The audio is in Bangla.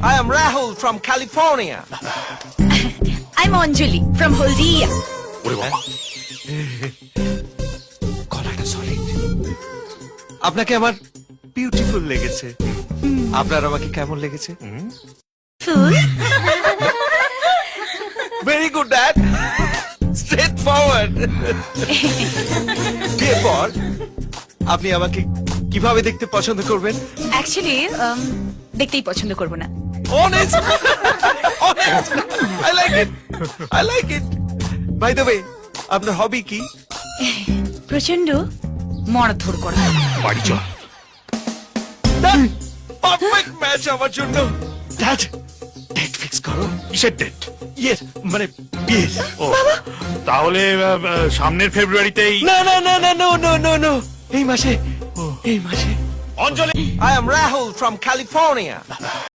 I am Rahul from California. I'm Anjali from Haldia. ওরে বাবা, গলাটা সলিড। আপনাকে আমার বিউটিফুল লেগেছে। আপনার আমাকে কেমন লেগেছে? Fool. Very good dad, straight forward. বিয়ের পর আপনি আমাকে কিভাবে দেখতে পছন্দ করবেন? Actually, দেখতেই পছন্দ করব না। Honest, honest. I like it. I like it. By the way, আপনার হবি কি? প্রচন্ড মরধর করা। বাড়ি চল। পারফেক্ট ম্যাচ আমার জন্য। ড্যাড, ডেট ফিক্স করো। কিসের ডেট? ইয়েস, মানে বিয়ে। ও, তাহলে সামনের ফেব্রুয়ারিতেই। না না না না নো নো নো নো, এই মাসে, এই মাসে। অঞ্জলি, I am Rahul from California.